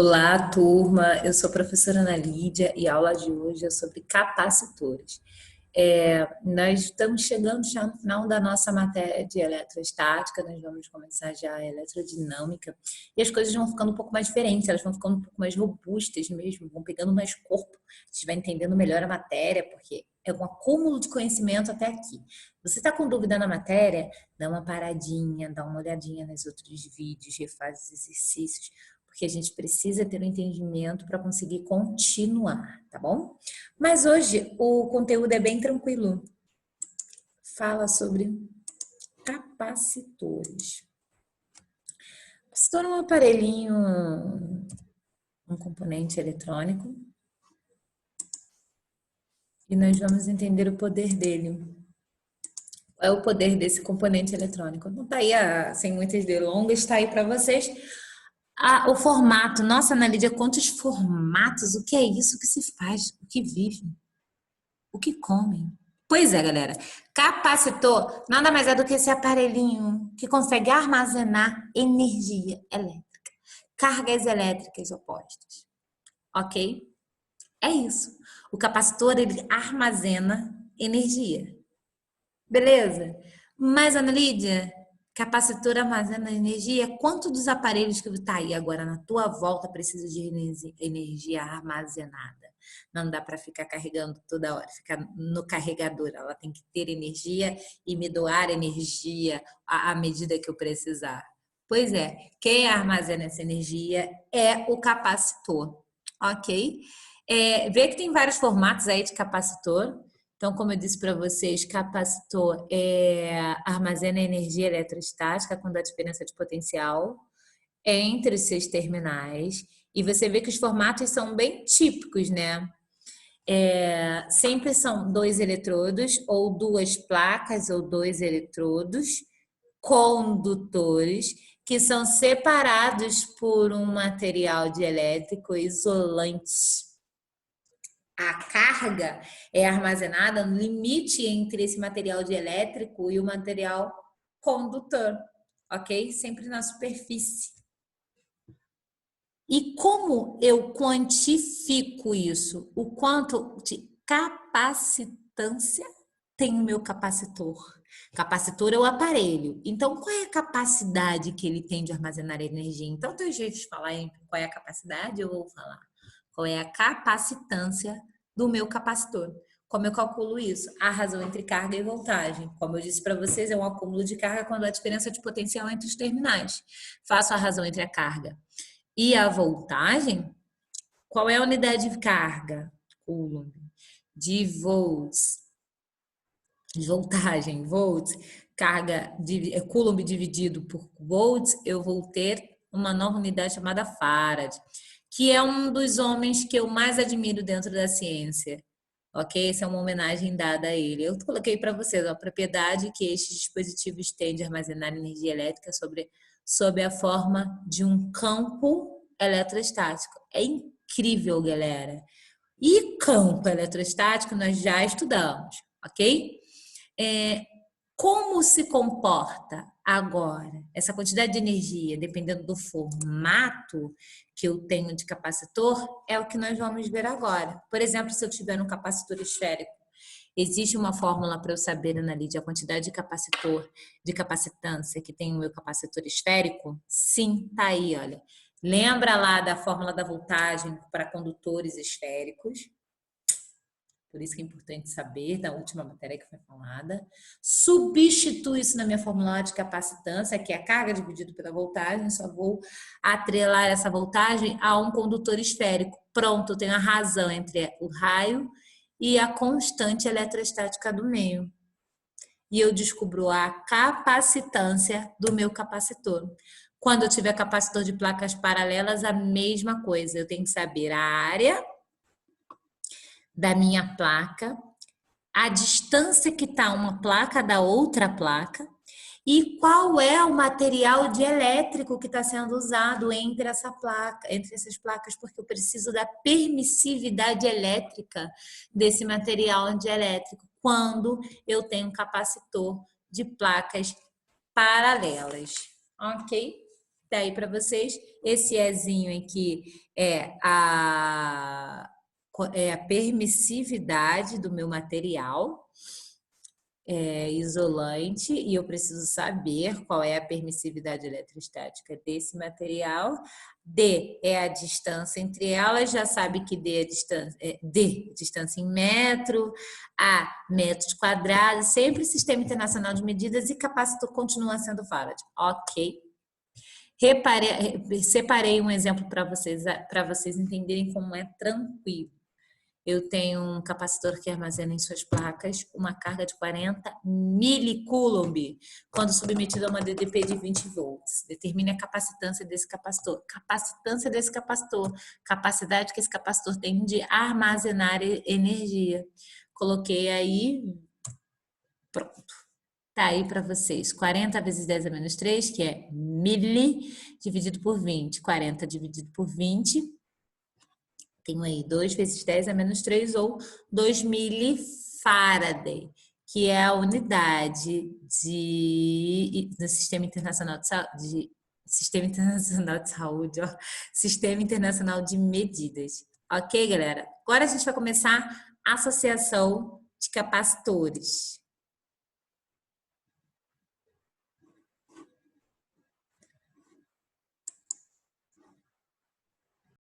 Olá, turma. Eu sou a professora Ana Lídia e a aula de hoje é sobre capacitores. Nós estamos chegando já no final da nossa matéria de eletrostática, nós vamos começar já a eletrodinâmica e as coisas vão ficando um pouco mais diferentes, elas vão ficando um pouco mais robustas mesmo, vão pegando mais corpo, a gente vai entendendo melhor a matéria, porque é um acúmulo de conhecimento até aqui. Você está com dúvida na matéria? Dá uma paradinha, dá uma olhadinha nos outros vídeos, refaz os exercícios, porque a gente precisa ter um entendimento para conseguir continuar, tá bom? Mas hoje o conteúdo é bem tranquilo. Fala sobre capacitores. Capacitor é um aparelhinho, um componente eletrônico, e nós vamos entender o poder dele. Qual é o poder desse componente eletrônico? Não está aí, sem muitas delongas, está aí para vocês. O formato. Nossa, Ana Lídia, quantos formatos? O que é isso? O que se faz? O que vive? O que comem? Pois é, galera. Capacitor nada mais é do que esse aparelhinho que consegue armazenar energia elétrica, cargas elétricas opostas. Ok? É isso. O capacitor, ele armazena energia. Beleza? Mas, Ana Lídia, capacitor armazena energia? Quanto dos aparelhos que está aí agora na tua volta precisa de energia armazenada? Não dá para ficar carregando toda hora, ficar no carregador. Ela tem que ter energia e me doar energia à medida que eu precisar. Pois é, quem armazena essa energia é o capacitor, ok? Vê que tem vários formatos aí de capacitor. Então, como eu disse para vocês, capacitor armazena energia eletrostática quando há diferença de potencial entre os seus terminais. E você vê que os formatos são bem típicos, né? Sempre são dois eletrodos, ou duas placas, ou dois eletrodos condutores, que são separados por um material dielétrico isolante. A carga é armazenada no limite entre esse material dielétrico e o material condutor, ok? Sempre na superfície. E como eu quantifico isso? O quanto de capacitância tem o meu capacitor? Capacitor é o aparelho. Então, qual é a capacidade que ele tem de armazenar energia? Então, tem jeito de falar em qual é a capacidade, eu vou falar qual é a capacitância do meu capacitor. Como eu calculo isso? A razão entre carga e voltagem. Como eu disse para vocês, é um acúmulo de carga quando há diferença de potencial entre os terminais. Faço a razão entre a carga e a voltagem. Qual é a unidade de carga? Coulomb. De volts. De voltagem, volts. Carga, Coulomb dividido por volts, eu vou ter uma nova unidade chamada Farad, que é um dos homens que eu mais admiro dentro da ciência. Ok? Essa é uma homenagem dada a ele. Eu coloquei para vocês a propriedade que estes dispositivos têm de armazenar energia elétrica sob a forma de um campo eletrostático. É incrível, galera. E campo eletrostático nós já estudamos, ok? Como se comporta agora essa quantidade de energia, dependendo do formato que eu tenho de capacitor, é o que nós vamos ver agora. Por exemplo, se eu tiver um capacitor esférico, existe uma fórmula para eu saber, Ana Lídia, a quantidade de capacitor, de capacitância que tem o meu capacitor esférico? Sim, tá aí, olha. Lembra lá da fórmula da voltagem para condutores esféricos? Por isso que é importante saber da última matéria que foi falada. Substituo isso na minha fórmula de capacitância, que é a carga dividida pela voltagem. Só vou atrelar essa voltagem a um condutor esférico. Pronto, eu tenho a razão entre o raio e a constante eletrostática do meio. E eu descubro a capacitância do meu capacitor. Quando eu tiver capacitor de placas paralelas, a mesma coisa. Eu tenho que saber a área da minha placa, a distância que está uma placa da outra placa e qual é o material dielétrico que está sendo usado entre essa placa, entre essas placas, porque eu preciso da permissividade elétrica desse material dielétrico quando eu tenho um capacitor de placas paralelas, ok? Tá aí para vocês. Esse Ezinho aqui é a permissividade do meu material isolante, e eu preciso saber qual é a permissividade eletrostática desse material. D é a distância entre elas, já sabe que distância em metro, A, metros quadrados, sempre Sistema Internacional de Medidas, e capacitor continua sendo Faraday. Ok. Separei um exemplo para vocês entenderem como é tranquilo. Eu tenho um capacitor que armazena em suas placas uma carga de 40 milicoulomb, quando submetido a uma DDP de 20 volts. Determine a capacitância desse capacitor. Capacitância desse capacitor, capacidade que esse capacitor tem de armazenar energia. Coloquei aí, pronto. Tá aí para vocês. 40 vezes 10 a menos 3, que é mili, dividido por 20. 40 dividido por 20. Tenho aí 2 vezes 10 a menos 3, ou 2 milifaraday, que é a unidade do Sistema Internacional de Sistema Internacional de Saúde, ó, Sistema Internacional de Medidas. Ok, galera? Agora a gente vai começar a associação de capacitores.